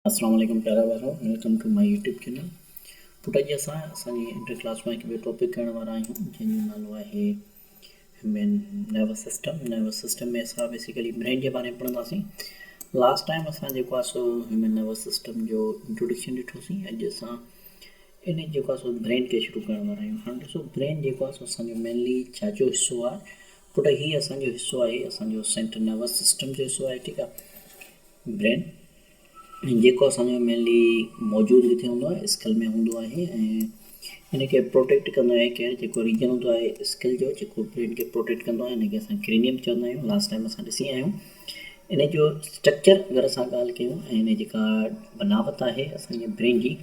अस्सलाम वालेकुम प्यारा वारो, welcome to my YouTube channel. पुट अॼु असांजी इंटर क्लास में हिकु ॿियो टॉपिक करण वारा आहियूं जंहिंजो नालो आहे human nervous system. Nervous system में असां बेसिकली ब्रेन जे बारे में पढ़ंदासीं। लास्ट टाइम असां जेको आहे सो ह्यूमन नर्वस सिस्टम जो इंट्रोडक्शन ॾिठोसीं। अॼु असां इन जेको आहे सो ब्रेन खे शुरू करण वारा आहियूं। हाणे ॾिसो, ब्रेन जेको आहे सो असांजो मेनली छा जो हिसो आहे? पुट हीअ असांजो हिसो आहे, असांजो सेंट्रल नर्वस सिस्टम जो हिसो आहे। ठीकु आहे। ब्रेन जेको असांजो मेनली मौजूदु किथे हूंदो आहे? स्कल में हूंदो आहे ऐं हिनखे प्रोटेक्ट कंदो आहे केरु? जेको रीजन हूंदो आहे स्कल जो, जेको ब्रेन खे प्रोटेक्ट कंदो आहे, हिनखे असां क्रेनियम चवंदा आहियूं। लास्ट टाइम असां ॾिसी आया आहियूं। इन जो स्ट्रक्चर अगरि असां ॻाल्हि कयूं ऐं हिन जेका बनावट आहे असांजे ब्रेन जी,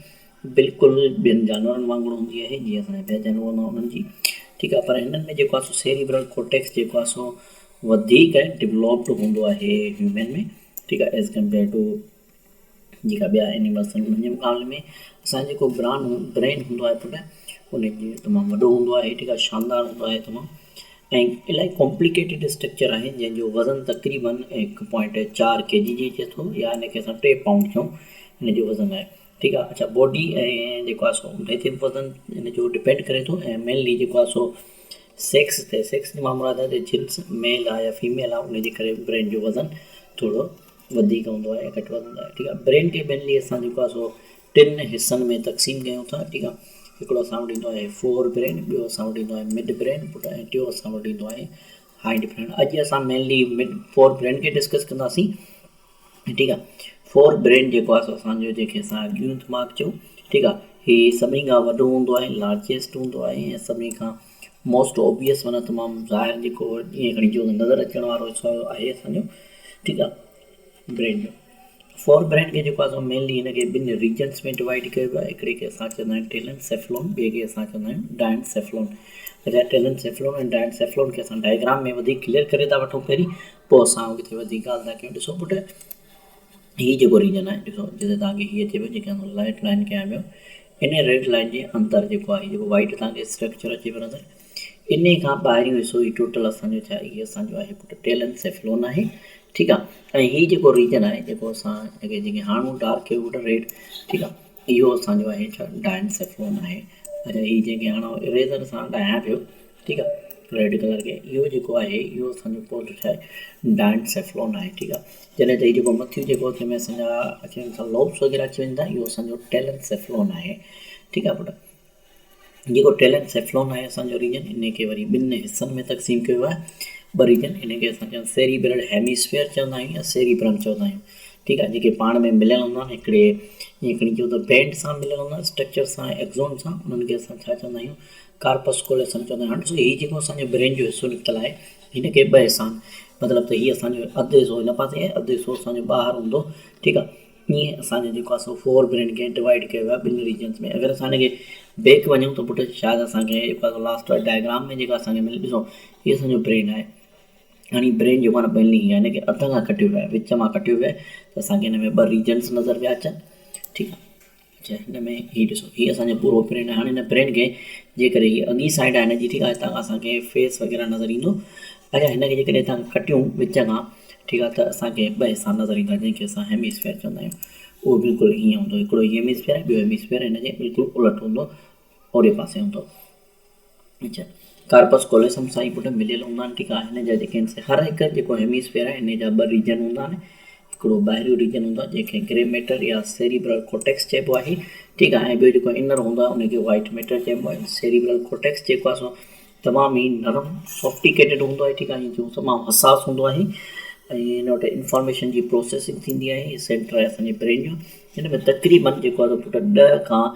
बिल्कुलु ॿियनि जानवरनि वांगुरु हूंदी आहे जीअं असांजा ॿिया जानवर हूंदा उन्हनि जी। ठीकु आहे। पर हिननि में जेको आहे सो सेरिब्रल कॉर्टेक्स जेको आहे सो वधीक डेवलप्ड हूंदो आहे ह्यूमन में। ठीकु आहे, एज़ कम्पेयर टू जेका ॿिया एनिमल्स आहिनि उन्हनि जे मुक़ाबले में असांजो जेको ब्रेन हूंदो आहे पुट, उनजी तमामु वॾो हूंदो आहे। ठीकु आहे, शानदार हूंदो आहे तमामु, ऐं इलाही कॉम्प्लिकेटेड स्ट्रक्चर आहे जंहिंजो वज़न तक़रीबन 1.4 kg जी अचे थो, या हिनखे असां 3 पाउंड चऊं, हिन जो वज़न आहे। ठीकु आहे। अच्छा, बॉडी ऐं जेको आहे सो उन ते वज़न हिन जो डिपेंड करे थो, ऐं मेनली जेको आहे सो सेक्स जी मामूलात आहे, जिन्स मेल आहे या फीमेल आहे, उनजे करे ब्रेन जो वज़न थोरो वधीक हूंदो आहे, घटि वधि हूंदो आहे। ठीकु आहे। ब्रेन खे मेनली असां जेको आहे सो 3 हिसनि में तक़सीम कयूं था। ठीकु आहे। हिकिड़ो असां वटि ईंदो आहे फोर ब्रेन, ॿियो असां वटि ईंदो आहे मिड ब्रेन पुट, ऐं टियों असां वटि ईंदो आहे हाइंड ब्रेन। अॼु असां मेनली फोर ब्रेन खे डिस्कस कंदासीं। ठीकु आहे। फोर ब्रेन जेको आहे सो असांजो, जंहिंखे असां ॻियूं दिमाग़ चऊं। ठीकु आहे। हीअ सभिनी खां वॾो हूंदो आहे, लार्जेस्ट हूंदो आहे, ऐं सभिनी खां मोस्ट ऑबियस माना तमामु ज़ाहिर जेको ईअं खणी जो नज़र अचण वारो हिसो आहे असांजो। ठीकु आहे, ब्रेन जो। फोर ब्रेन खे जेको आहे सो मेनली हिनखे ॿिनि रीजन्स में डिवाइड कयो वियो आहे। हिकिड़े खे असां चवंदा आहियूं टेलेंसेफ्लोन, ॿिए खे असां चवंदा आहियूं डायनसेफ्लोन। अच्छा, टेलेंसेफ्लोन ऐं डायनसेफ्लोन खे असां डायग्राम में वधीक क्लियर करे था वठूं पहिरीं, पोइ असां किथे वधीक ॻाल्हि था कयूं। ॾिसो पुट, हीअ जेको रीजन आहे, ॾिसो जिते तव्हांखे हीअ अचे पियो, जेके रेड लाइन कया पियो, इन रेड लाइन जे अंदरि जेको आहे जेको वाइट तव्हांखे स्ट्रक्चर अचे पियो नज़र, इन खां ॿाहिरियों हिसो ही टोटल असांजो छा आहे? हीअ असांजो आहे पुट टेलेंसेफ्लोन आहे। ठीकु आहे। ऐं हीअ जेको रीजन आहे, जेको असां हिनखे जेके हाणे डार्क कयो पुट रेड, ठीकु आहे, इहो असांजो आहे छा? डायनसेफ्लोन आहे। अच्छा, हीअ जेके हाणे इरेज़र सां ॾायां पियो, ठीकु आहे, रेड कलर खे, इहो जेको आहे इहो असांजो पोइ छा आहे? डायनसेफ्लोन आहे। ठीकु आहे। जॾहिं त हीअ जेको मथियो जेको जंहिंमें असांजा अचनि था लोब्स वग़ैरह अची वञनि था, इहो असांजो टेलेंसेफ्लोन आहे। ठीकु आहे पुट। जेको टेलेंसेफ्लोन आहे असांजो रीजन, इनखे वरी ॿिनि हिसनि में तक़सीम कयो आहे। ॿ रीजन, इनखे असां चवंदा सेरिब्रल हेमिस्फेयर चवंदा आहियूं या सेरिब्रम चवंदा आहियूं। ठीकु आहे। जेके पाण में मिलियल हूंदा आहिनि, हिकिड़े ईअं खणी चऊं त बैंड सां मिलियल हूंदा आहिनि, स्ट्रक्चर सां, एक्ज़ोन सां, उन्हनि खे असां छा चवंदा आहियूं? कार्पस कोलोसम चवंदा आहियूं। हाणे ॾिसो, हीअ जेको असांजो ब्रेन जो हिसो निकितल आहे, हिनखे ॿ हिसा आहिनि, मतिलबु त हीअ असांजो अधु हिसो हिन पासे आहे, अधु हिसो असांजो ॿाहिरि हूंदो। ठीकु आहे। ईअं असांजो जेको आहे सो फोर ब्रेन खे डिवाइड कयो आहे ॿिनि रीजन्स में। अगरि असां हिनखे बैक वञूं त पुट शायदि असांखे जेको आहे लास्ट डायग्राम में जेका असांखे मिले, ॾिसो हीअ असांजो ब्रेन आहे। हाणे ब्रेन जेको आहे न मेनली हीअं आहे, हिनखे अध खां कटियो वियो आहे, विच मां कटियो वियो आहे, त असांखे हिन में ॿ रीजन्स नज़र पिया अचनि। ठीकु आहे। अच्छा, हिन में हीअ ॾिसो, हीअ असांजो पूरो ब्रेन आहे। हाणे हिन ब्रेन खे जेकॾहिं हीअ अॻी साइड आहे हिनजी, ठीकु आहे, हितां खां असांखे फेस वग़ैरह नज़र ईंदो। अच्छा, हिनखे जेकॾहिं तव्हां कटियूं विच खां, ठीकु आहे, त असांखे ॿ हिसा नज़र ईंदा जंहिंखे असां हेमिस्फेयर चवंदा आहियूं। उहो बिल्कुलु हीअं हूंदो, हिकिड़ो हेमिस्फेयर आहे, ॿियो हेमिस्फेयर हिनजे बिल्कुलु उलट हूंदो, ओड़े पासे हूंदो। अच्छा, कार्पस कोलोसम सां ई पुट मिलियल हूंदा आहिनि। ठीकु आहे। हिन जा जेके आहिनि हर हिकु जेको हेमिस्फेयर आहे, हिन जा 2 रीजन हूंदा आहिनि। हिकिड़ो ॿाहिरियों रीजन हूंदो आहे जंहिंखे ग्रे मैटर या सेरिब्रल कॉर्टेक्स चइबो आहे। ठीकु आहे। ऐं ॿियो जेको इनर हूंदो आहे उनखे वाइट मैटर चइबो आहे। सेरिब्रल कॉर्टेक्स जेको आहे सो तमामु ई नरम सॉफ्टिकेटेड हूंदो आहे। ठीकु आहे, जो तमामु हसास हूंदो आहे, ऐं हिन वटि इंफॉर्मेशन जी प्रोसेसिंग थींदी आहे। हीअ सेंटर आहे असांजे ब्रेन जो। हिन में तक़रीबन जेको आहे पुट 10 खां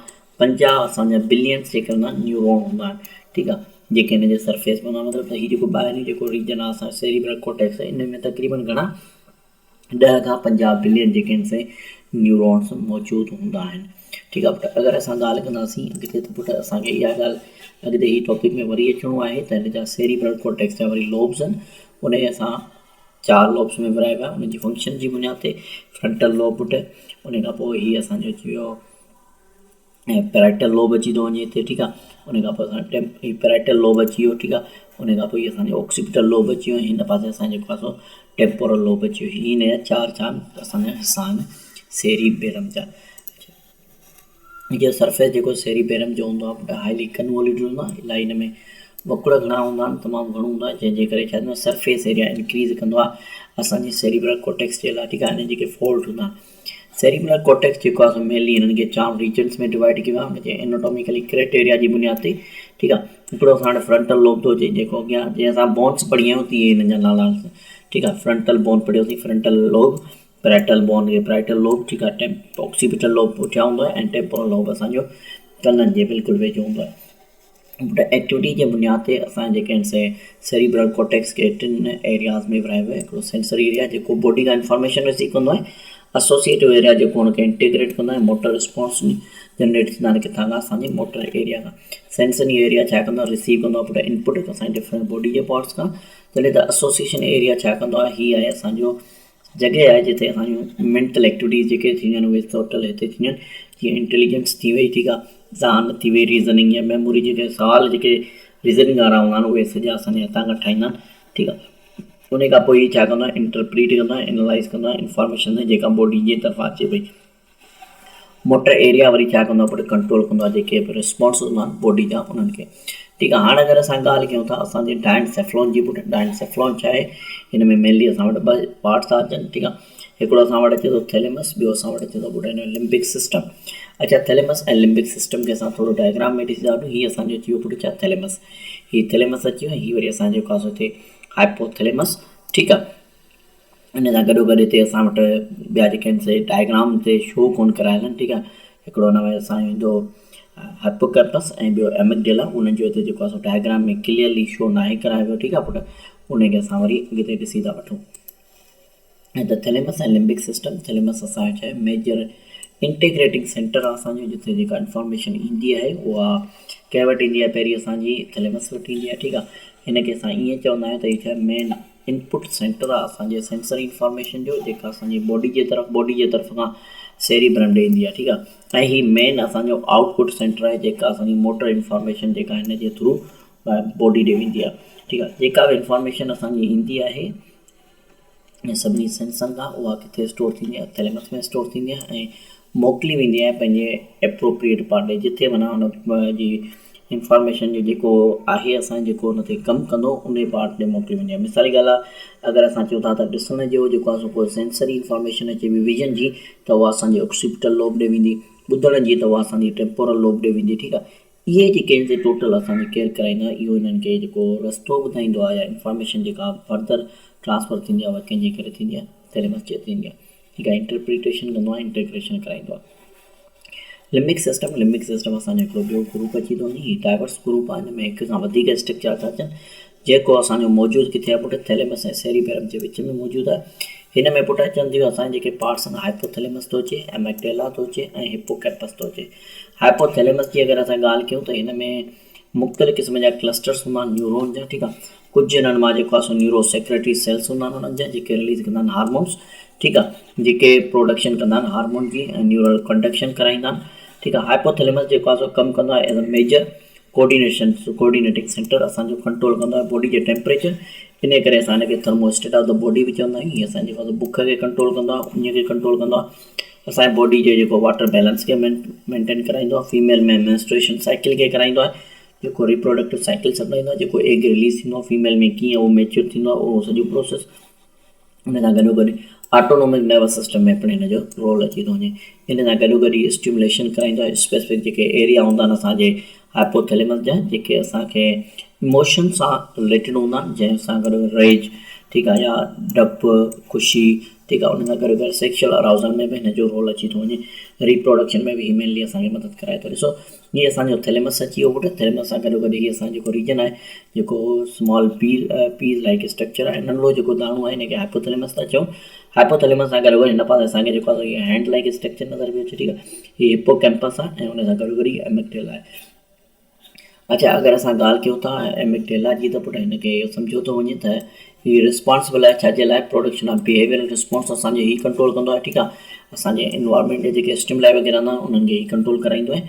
50 असांजा बिलियंस जेके हूंदा आहिनि न्यूरॉन हूंदा आहिनि। ठीकु आहे, जेके हिन जे सरफेस में हूंदा, मतिलबु त हीअ जेको ॿाहिरीं जेको रीजन आहे असांजो सेरिब्रल कॉर्टेक्स, इन में तक़रीबन घणा 10 खां 50 बिलियन जेके आहिनि से न्यूरॉन्स मौजूदु हूंदा आहिनि। ठीकु आहे पुट। अगरि असां ॻाल्हि कंदासीं अॻिते, त पुट असांखे इहा ॻाल्हि अॻिते ही टॉपिक में वरी अचिणो आहे, त हिन जा सेरिब्रल कॉर्टेक्स जा वरी लोब्स आहिनि, उनखे असां 4 लोब्स में विराए विया उनजी फंक्शन जी बुनियाद ते। फ्रंटल लोब पुट, उन खां पोइ हीअ असांजो अची वियो ऐं पैराइटल लोब अची थो वञे हिते। ठीकु आहे। उन खां पोइ असां पैराइटल लोब अची वियो। ठीकु आहे। उन खां पोइ असांजो ऑक्सीपिटल लोब अची वियो, हिन पासे असांजो जेको आहे सो टेम्पोरल लोब अची वियो। हिन जा 4 असांजा हिसा आहिनि। सेरिबेलम जा। ये सरफेस जो सेरिबेलम जो होंदो हाईली कन्वोल्यूटेड होंदो इलाही इन में वकुड़ घणा हूंदा आहिनि, तमामु घणो हूंदो आहे, जंहिंजे करे छा थींदो आहे सरफेस एरिया इंक्रीज़ कंदो आहे असांजी सेरिब्रल कॉर्टेक्स जे लाइ। ठीकु आहे, हिन जेके फॉल्ट हूंदा आहिनि सेरिब्रल कॉर्टेक्स जेको आहे मेनली हिननि खे 4 रीजन्स में डिवाइड कयो आहे हुनजे एनाटॉमिकली क्राइटेरिया जी बुनियाद ते। ठीकु आहे, हिकिड़ो असां वटि फ्रंटल लोब थो अचे जेको अॻियां जीअं असां बोन्स पढ़ी आहियूं तीअं हिननि जा नाला। ठीकु आहे, फ्रंटल बोन पढ़ियोसीं, फ्रंटल लोब, पैराइटल बोन खे पैराइटल लोब। ठीकु आहे, ऑक्सीपिटल लोब पुठियां हूंदो आहे ऐं टेम्पोरल लोब असांजो कननि जे बिल्कुलु वेझो हूंदो आहे। एक्टिविटी जे बुनियाद ते असां जेके आहिनि सेरिब्रल कॉर्टेक्स खे 3 एरियाज़ में विरायो आहे। हिकिड़ो सेंसरी एरिया जेको बॉडी खां इंफॉर्मेशन रिसीव कंदो आहे, एसोसिएटिव एरिया जेको हुनखे इंटीग्रेट कंदो आहे, मोटर रिस्पॉन्स जनरेट थींदा आहिनि किथां खां असांजे मोटर एरिया खां। सेंसरी एरिया छा कंदो आहे, रिसीव कंदो आहे पुट इनपुट असांजे डिफरेंट बॉडी जे पार्ट्स खां। जॾहिं त एसोसिएशन एरिया छा कंदो आहे, हीअ आहे असांजो जॻह आहे जिते असांजूं मेंटल एक्टिविटीज़ जेके थींदियूं आहिनि उहे टोटल हिते थींदियूं आहिनि, जीअं इंटेलिजेंस थी वई। ठीकु आहे, ज़हान थी वई, रीज़निंग या मेमोरी जेके सवाल जेके रीज़निंग वारा हूंदा आहिनि उहे सॼा असांजे हितां खां ठाहींदा आहिनि। ठीकु आहे, उन खां पोइ छा कंदो आहे, इंटरप्रीट कंदो आहे, एनालाइज़ कंदो आहे इंफॉर्मेशन जेका बॉडी जे तरफ़ां अचे पई। मोटर एरिया वरी छा कंदो आहे, कंट्रोल कंदो आहे जेके बि रिस्पॉन्स हूंदा आहिनि बॉडी जा उन्हनि खे। ठीकु आहे, हाणे अगरि असां ॻाल्हि कयूं था असांजे डायनसेफ्लॉन जी। डायनसेफ्लॉन छा आहे, हिन में मेनली असां वटि 2 पार्ट्स था अचनि। ठीकु आहे, हिकिड़ो असां वटि अचे थो थैलेमस, ॿियो असां वटि अचे थो लिम्बिक सिस्टम। अच्छा, थैलेमस ऐं लिम्बिक सिस्टम खे असां थोरो डायग्राम में ॾिसी था वठूं। हीअ असांजो अची वियो छा थैलेमस, हीअ थैलेमस अची वियो, हीअ वरी असांजो जेको आहे हिते हाइपोथैलेमस। ठीकु आहे, इन सां गॾोगॾु हिते असां वटि ॿिया जेके आहिनि डायग्राम ते शो कोन करायल आहिनि। ठीकु आहे, हिकिड़ो हुन में असांजो ईंदो हिपोकैम्पस ऐं ॿियो एमिगडेला, उन्हनि जो हिते जेको आहे डायग्राम में क्लियरली शो न आहे करायो वियो। ठीकु आहे पुट, उनखे असां वरी अॻिते ॾिसी था वठूं। ऐं त थैलेमस ऐं लिम्बिक सिस्टम, थैलेमस असांजो छा आहे मेजर इंटीग्रेटिंग सेंटर आहे असांजो, जिते जेका इंफॉर्मेशन ईंदी आहे उहा कंहिं वटि ईंदी आहे, पहिरीं असांजी थैलेमस वटि ईंदी आहे। ठीकु आहे, हिनखे असां ईअं चवंदा आहियूं त हीअ छा आहे मेन इनपुट सेंटर आहे असांजे सेंसरी इंफॉर्मेशन जो, जेका असांजी बॉडी जे तरफ़ खां सेरिब्रम ॾे ईंदी आहे। ठीकु आहे, ऐं हीअ मेन असांजो आउटपुट सेंटर आहे जेका असांजी मोटर इंफॉर्मेशन जेका हिन जे थ्रू बॉडी ॾे वेंदी आहे। ठीकु आहे, जेका बि इंफॉर्मेशन असांजी ईंदी आहे सभिनी सेंसर खां उहा किथे स्टोर थींदी आहे, थैलेमस में स्टोर थींदी आहे ऐं मोकिली वेंदी आहे पंहिंजे एप्रोप्रिएट पार्ट ॾे, जिथे माना हुन जी इंफॉर्मेशन जो जेको आहे असां जेको हुन ते कमु कंदो उन पार्ट ते मोकिली वेंदी आहे। मिसाल जी ॻाल्हि आहे, अगरि असां चऊं था त ॾिसण जो जेको आहे कोई सेंसरी इंफॉर्मेशन अचे विजन जी त उहा असांजे ऑक्सीपिटल लोब ॾे वेंदी, ॿुधण जी त उहा असांजी टेम्पोरल लोब ॾे वेंदी। ठीकु आहे, इहे जेके आहिनि टोटल असांखे केयर कराईंदा, इहो हिननि खे जेको रस्तो ॿुधाईंदो आहे या इंफॉर्मेशन जेका फर्दर ट्रांसफर थींदी आहे उहा कंहिंजे करे थींदी आहे, थैलेमस जे थींदी आहे। ठीकु आहे, इंटरप्रिटेशन कंदो आहे, इंटीग्रेशन कराईंदो आहे। लिम्बिक सिस्टम असांजो हिकिड़ो ॿियो ग्रुप अची थो वञे, हीअ डाइवर्स ग्रुप आहे, हिन में हिक खां वधीक स्ट्रक्चर था अचनि, जेको असांजो मौजूदु किथे आहे पुट थैलेमस ऐं सेरिबेलम जे विच में मौजूदु आहे। हिन में पुट अचनि थियूं असांजे जेके पार्ट्स आहिनि, हाइपोथैलेमस थो अचे, एमिगडेला थो अचे ऐं हिपोकैम्पस थो अचे। हाइपोथैलेमस जी अगरि असां ॻाल्हि कयूं त हिन में मुख़्तलिफ़ क़िस्म जा क्लस्टर्स हूंदा आहिनि न्यूरॉन जा। ठीकु आहे, कुझु हिननि मां जेको आहे न्यूरो सेक्रेटरी सेल्स हूंदा आहिनि हुननि जा जेके रिलीज़ कंदा आहिनि हार्मोन्स। ठीकु आहे, जेके प्रोडक्शन कंदा आहिनि हार्मोन जी ऐं न्यूरल कंडक्शन कराईंदा आहिनि। ठीकु आहे, हाइपोथैलेमस जेको आहे कमु कंदो आहे as a major coordinating centre, असांजो कंट्रोल कंदो आहे बॉडी जे टेम्परेचर। इन करे असां हिनखे थर्मोस्टेट ऑफ द बॉडी बि चवंदा आहियूं। हीअ असांजे जेको बुख खे कंट्रोल कंदो आहे, उन खे कंट्रोल कंदो आहे, असांजे बॉडी जो जेको वाटर बैलेंस खे मेंटेन कराईंदो आहे, फीमेल में मेंस्ट्रुएशन साइकिल खे कराईंदो आहे, जेको रिप्रोडक्टिव साइकिल सम्झाईंदो आहे, जेको एग रिलीज़ थींदो आहे फीमेल में कीअं उहो मेच्योर थींदो आहे उहो सॼो प्रोसेस। उन सां गॾोगॾु ऑटोनॉमिक नर्वस सिस्टम में पिणु हिन जो रोल अची थो वञे। इन सां गॾोगॾु स्टिमुलेशन कराईंदो आहे, स्पेसिफिक जेके एरिया हूंदा आहिनि असांजे हाइपोथैलेमस जा जेके असांखे इमोशन सां रिलेटेड हूंदा आहिनि, जंहिंसां गॾु रेज, ठीकु आहे, या डपु, ख़ुशी। ठीकु आहे, उन सां गॾु सेक्शुअल अराउज़ल में बि हिन जो रोल अची थो वञे, रिप्रोडक्शन में बि ही मेनली असांखे मदद कराए थो। ॾिसो हीअ असांजो थैलेमस अची वियो पुटु, थैलेमस सां गॾोगॾु हीअ असांजो जेको रीजन आहे जेको स्मॉल पीस लाइक स्ट्रक्चर आहे, नंढो जेको दाणो आहे हिनखे हाइपोथैलेमस था चऊं। हाइपोथैलेमस सां गॾोगॾु हिन पासे असांखे जेको आहे हैंड लाइक स्ट्रक्चर नज़र बि अचे। ठीकु आहे, हीअ हिपोकैम्पस आहे ऐं हुन सां गॾोगॾु एमिगडेला आहे। अच्छा, अगरि असां ॻाल्हि कयूं था एमिगडेला जी त पुटु हिनखे इहो सम्झो थो वञे त हीअ रिस्पॉन्सिबल आहे छाजे लाइ, प्रोडक्शन ऑफ बिहेवियरल रिस्पॉन्स असांजे ही कंट्रोल कंदो आहे। ठीकु आहे, असांजे इन्वायरमेंट जे जेके स्टिमुलाई वग़ैरह हूंदा आहिनि उन्हनि खे ही कंट्रोल कराईंदो आहे।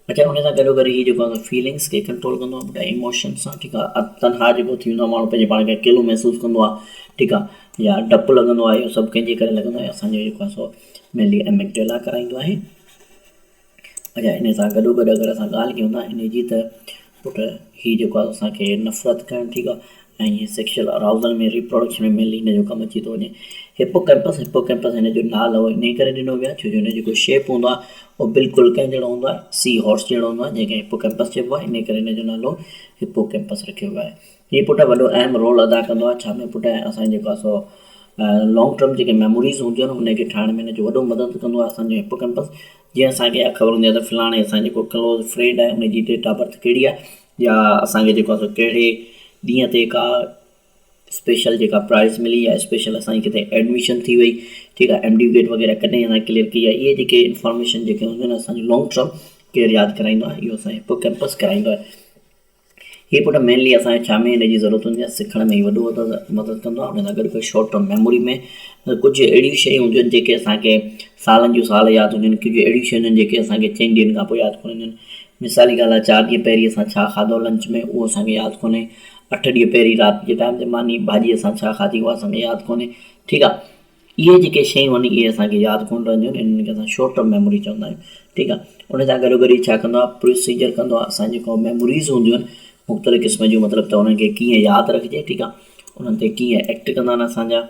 अच्छा, हुन सां गॾोगॾु हीअ जेको आहे फीलिंग्स खे कंट्रोल कंदो आहे पुटु, इमोशन्स सां। ठीकु आहे, तनहा जेको थी वेंदो आहे माण्हू पंहिंजे पाण खे अकेलो महसूसु कंदो आहे। ठीकु आहे, या डपु लॻंदो आहे, इहो सभु कंहिंजे करे लॻंदो आहे, असांजो जेको आहे सो मेनली एमिगडाला कराईंदो आहे। अच्छा, इन सां गॾोगॾु अगरि असां ॻाल्हि कयूं था इन जी त पुट हीअ जेको आहे असांखे नफ़रत करणु, ठीकु आहे, ऐं हीअ सेक्शुअल अराउज़ल में रिप्रोडक्शन में मेनली हिन जो कमु अची थो वञे। हिप्पोकैम्पस हिन जो नालो इन करे ॾिनो वियो आहे छो जो हिन जेको शेप हूंदो आहे उहो बिल्कुलु कंहिं जहिड़ो हूंदो आहे, सी हॉर्स जहिड़ो हूंदो आहे, जंहिंखे हिप्पोकैम्पस चइबो आहे, इन करे हिन जो नालो हिप्पोकैम्पस रखियो वियो आहे। हीअ पुट वॾो अहम रोल अदा कंदो आहे छा में पुट, असांजे जेको आहे सो लॉन्ग टर्म जेके मेमोरीज़ हूंदियूं आहिनि उनखे ठाहिण में हिन जो वॾो मदद कंदो आहे असांजो हिप्पोकैम्पस। जीअं असांखे ख़बर हूंदी आहे त फलाणे असांजो जेको क्लोज़ फ्रेंड आहे उनजी डेट ऑफ बर्थ कहिड़ी आहे, या असांखे जेको आहे सो कहिड़े ॾींहं ते का स्पेशल जेका प्राइज़ मिली या स्पेशल असांजी किथे एडमिशन थी वई, ठीकु आहे, MD गेट वग़ैरह कॾहिं असां क्लियर कई आहे, इहे जेके इंफॉर्मेशन जेके हूंदियूं आहिनि असांजो लॉन्ग टर्म केरु यादि कराईंदो आहे, इहो असांजो हिप्पोकैम्पस कराईंदो आहे। हीअ पुट मेनली असांखे छा में हिन जी ज़रूरत हूंदी आहे, सिखण में ई वॾो मदद कंदो आहे। उन सां गॾु शॉर्ट टर्म मेमोरी में कुझु अहिड़ियूं शयूं हूंदियूं आहिनि जेके असांखे सालनि जूं साल यादि हूंदियूं आहिनि, कुझु अहिड़ियूं शयूं आहिनि जेके असांखे 4 ॾींहंनि खां पोइ यादि कोन ईंदियूं आहिनि। मिसाली ॻाल्हि आहे 4 ॾींहं पहिरीं असां छा खाधो लंच में उहो असांखे यादि कोन्हे, 8 ॾींहं पहिरीं राति जे टाइम ते मानी भाॼी असां छा खाधी उहा असांखे यादि कोन्हे, ठीकु आहे। इहे जेके शयूं आहिनि इहे असांखे यादि कोन रहंदियूं आहिनि, इन्हनि खे असां शॉर्ट टर्म मेमोरी चवंदा आहियूं, ठीकु आहे। उन सां गॾोगॾु छा कंदो आहे, प्रोसीजर कंदो आहे, असां जेको मेमोरीज़ हूंदियूं आहिनि मुख़्तलिफ़ क़िस्म जूं, मतिलबु त उन्हनि खे कीअं यादि रखिजे, ठीकु आहे, उन्हनि ते कीअं एक्ट कंदा आहिनि असांजा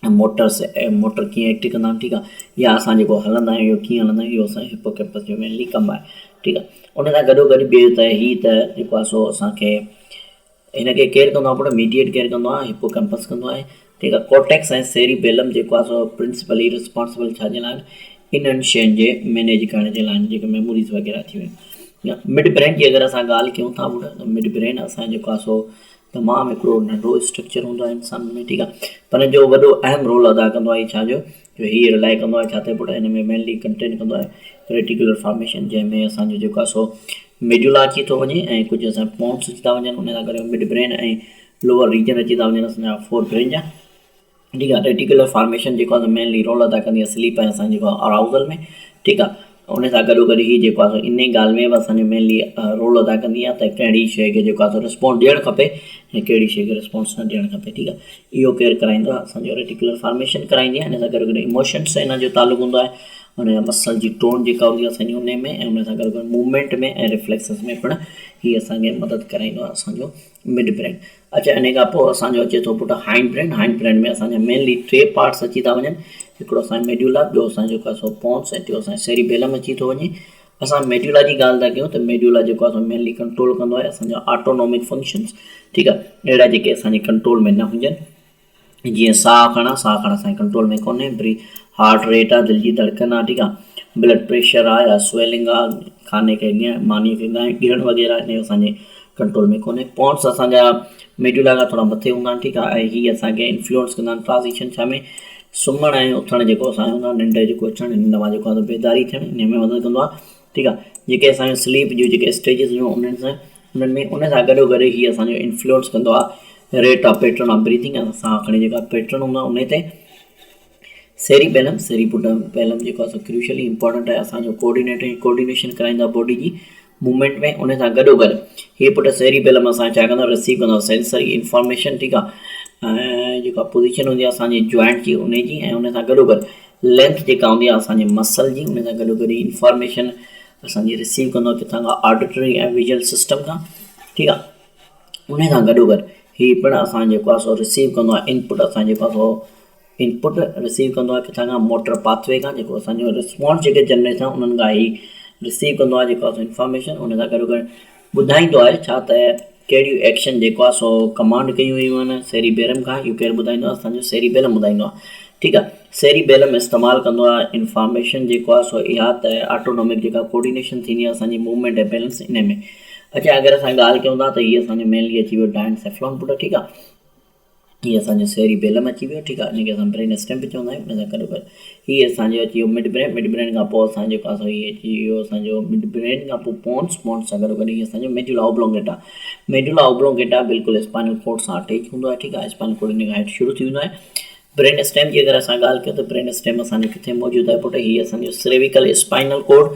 मोटर कीअं एक्ट कंदा आहिनि, ठीकु आहे, या असां जेको हलंदा आहियूं इहो कीअं हलंदा आहियूं, इहो असांजो हिप्पोकैम्पस जो मेनली कमु आहे, ठीकु आहे। उन सां गॾोगॾु ॿियो त हीअ त जेको आहे सो असांखे हिनखे केरु कंदो आहे पुट, मीडिएट केरु कंदो आहे, हिप्पोकैम्पस कंदो आहे, ठीकु आहे। कॉर्टेक्स ऐं सेरिबेलम जेको आहे सो प्रिंसिपली रिस्पॉन्सिबल छा जे लाइ आहिनि, इन्हनि शयुनि जे मैनेज करण जे लाइ जेके मेमोरीज़ वग़ैरह थी वियूं। मिड ब्रेन जी अगरि असां ॻाल्हि कयूं था पुट, त मिड ब्रेन असांजो जेको आहे सो तमामु हिकिड़ो नंढो स्ट्रक्चर हूंदो आहे इंसान में, ठीकु आहे, पर जो वॾो अहम रोल अदा कंदो आहे छाजो, हीअ रिलाए कंदो आहे छा ते पुट, हिन में मेनली कंटेंट कंदो आहे रेटिकुलर फॉर्मेशन, जंहिंमें असांजो जेको आहे सो मेडुला अची थो वञे ऐं कुझु असां पॉन्स अची था वञनि, उन सां गॾु मिड ब्रेन ऐं लोअर रीजन अची था वञनि असांजा फोर ब्रेन जा, ठीकु आहे। रेटिकुलर फॉर्मेशन जेको आहे मेनली रोल अदा कंदी आहे स्लीप ऐं असांजे जेको आहे अराउज़ल में, ठीकु आहे। उन सां गॾोगॾु हीअ जेको आहे इन ॻाल्हि में बि असांजो मेनली रोल अदा कंदी आहे त कहिड़ी शइ खे जेको आहे रिस्पॉन्स ॾियणु खपे ऐं कहिड़ी शइ खे रिस्पॉन्स न ॾियणु खपे, ठीकु आहे। इहो केरु कराईंदो आहे, असांजो रेटिकुलर फॉर्मेशन कराईंदी आहे। हिन सां गॾोगॾु इमोशन्स सां हिन जो तालुक़ु हूंदो आहे, हुन जा मसल जी टोन जेका हूंदी आहे असांजी उन में, ऐं उन सां गॾोगॾु मूवमेंट में ऐं रिफ्लेक्सिस में पिणु हीअ असांखे मदद कराईंदो आहे असांजो मिड ब्रेन। अच्छा, इन खां पोइ असांजो अचे थो पुटु हाइंड ब्रेन। हाइंड ब्रेन में असांजा मेनली 3 पार्ट्स अची था वञनि, हिकिड़ो असांजो मेडुला, ॿियो असांजो जेको आहे सो पॉन्स, ऐं टियों असांजो सेरिबेलम अची थो वञे। असां मेडुला जी ॻाल्हि था कयूं त मेडुला जेको आहे सो मेनली कंट्रोल कंदो आहे असांजा ऑटोनॉमिक फंक्शन्स, ठीकु आहे, अहिड़ा जेके असांजे कंट्रोल में न हुजनि, जीअं साहु खणणु असांजे कंट्रोल में कोन्हे, हार्ट रेट आहे, दिलि जी धड़कन आहे, ठीकु आहे, ब्लड प्रेशर आहे या स्वेलिंग आहे, खाने खे मानी खे गिहण वग़ैरह, इन असांजे कंट्रोल में कोन्हे। पॉन्स असांजा मेडुला खां थोरा मथे हूंदा आहिनि, ठीकु आहे, ऐं हीअ असांखे इन्फ्लुएंस कंदा आहिनि ट्रांज़िशन छा में, सुम्हणु ऐं उथणु जेको असांजो हूंदो आहे, निंड जेको अचणु, निंड मां जेको आहे बेदारी थियणु, इन में मदद कंदो आहे, ठीकु आहे। जेके असांजो स्लीप जूं जेके स्टेजिस हुयूं उन्हनि में उन सां गॾोगॾु हीअ असांजो इन्फ्लुएंस कंदो आहे rate of pattern of breathing, साह खणी जेका पैटर्न हूंदो आहे उन ते। सेरिबेलम जेको आहे क्रूशली इंपॉर्टेंट आहे, असांजो कोऑर्डिनेशन कराईंदो आहे बॉडी जी मूवमेंट में। उन सां गॾोगॾु हीअ पुटु सेरिबेलम असां छा कंदो, रिसीव कंदो सेंसरी इंफॉर्मेशन, ठीकु आहे, ऐं जेका पोजीशन हूंदी आहे असांजी जॉइंट जी उन जी, ऐं उन सां गॾोगॾु लेंथ जेका हूंदी आहे असांजे मसल जी, उन सां गॾोगॾु इंफॉर्मेशन असांजी रिसीव कंदो किथां खां, ऑडिटरी ऐं विजुअल सिस्टम खां, ठीकु आहे। उन सां गॾोगॾु हीअ पिणु असां जेको आहे सो रिसीव कंदो आहे इनपुट, असां जेको आहे सो इनपुट रिसीव कंदो आहे किथां खां, मोटर पाथवे खां, जेको असांजो रिस्पॉन्स जेके जनरेट थिया उन्हनि खां ई रिसीव कंदो आहे जेको आहे इंफॉर्मेशन। उन सां गॾोगॾु ॿुधाईंदो आहे छा त कहिड़ियूं एक्शन जेको आहे सो कमांड कयूं हुयूं आहिनि सेरिबेलम खां, इहो केरु ॿुधाईंदो आहे, असांजो सेरिबेलम ॿुधाईंदो आहे, ठीकु आहे। सेरिबेलम इस्तेमालु कंदो आहे इंफॉर्मेशन जेको आहे सो इहा त ऑटोनॉमिक जेका कोऑर्डिनेशन थींदी आहे असांजी मूवमेंट ऐं बैलेंस इन में। अच्छा, अगरि असां ॻाल्हि कयूं था त हीअ असांजो मेनली अची वियो डायनसेफ्लॉन पुटु, ठीकु आहे, हीअ असांजो सेरिबेलम अची वियो, ठीकु आहे, इनखे असां ब्रेन स्टेम बि चवंदा आहियूं। उन सां गॾोगॾु हीअ असांजो अची वियो मिड ब्रेन खां पोइ असांजो जेको आहे हीअ अची वियो असांजो मिड ब्रेन खां पोइ पॉन्स सां गॾोगॾु हीअ असांजो मेडुला ऑब्लोंगेटा बिल्कुलु स्पाइनल कॉर्ड सां अटैच हूंदो आहे, ठीकु आहे, स्पाइनल कॉर्ड इन खां हेठि शुरू थी वेंदो आहे। ब्रेन स्टेम जी अगरि असां ॻाल्हि कयूं त ब्रेन स्टेम असांजो किथे मौजूदु आहे पुटु, हीअ असांजो सेरेविकल स्पाइनल कॉर्ड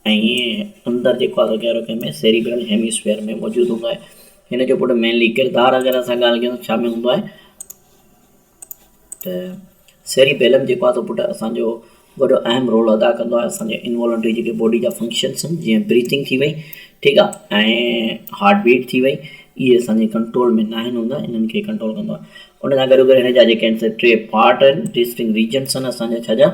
ऐं अंदरि जेको आहे कहिड़ो कंहिंमें सेरिब्रल हेमिस्फीयर में मौजूदु हूंदो आहे। हिन जो पुटु मेनली किरदारु अगरि असां ॻाल्हि कयूं छा में हूंदो आहे त सेरिबेलम जेको आहे त पुटु असांजो वॾो अहम रोल अदा कंदो आहे असांजे इनवॉलंटरी जेके बॉडी जा फंक्शन्स आहिनि जीअं ब्रीथिंग थी वई, ठीकु आहे, ऐं हार्ट बीट थी वई, इहे असांजे कंट्रोल में न आहिनि हूंदा, इन्हनि खे कंट्रोल कंदो आहे। उन सां गॾु हिन जा जेके आहिनि टे पार्ट आहिनि, डिस्टिंग रीजन्स आहिनि असांजा छा जा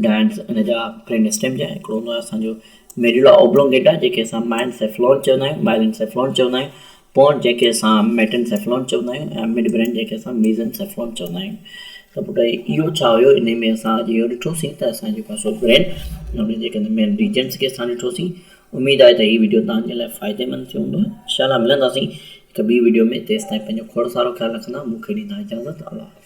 डांस हिन जा ब्रेन स्टेम जा। हिकिड़ो हूंदो आहे असांजो मेडुला ओब्लोंगेटा जंहिंखे असां माइनसेफ्लॉन चवंदा आहियूं, माइलिनसेफ्लॉन चवंदा आहियूं, पोन जंहिंखे असां मेटेनसेफ्लॉन चवंदा आहियूं, ऐं मिड ब्रेन जंहिंखे असां मीज़नसेफ्लॉन चवंदा आहियूं। त पुट इहो छा हुयो, इन में असां अॼु इहो ॾिठोसीं त असांजो जेको आहे ब्रेन उन जेके मेन रीजन्स खे असां ॾिठोसीं। उमेदु आहे त हीउ वीडियो तव्हांजे लाइ फ़ाइदेमंद थियो हूंदो। इंशाअल्लाह मिलंदासीं हिकु ॿी वीडियो में, तेसिताईं पंहिंजो खोड़ सारो ख़्यालु रखंदा। मूंखे ॾींदा इजाज़त। अल्लाह।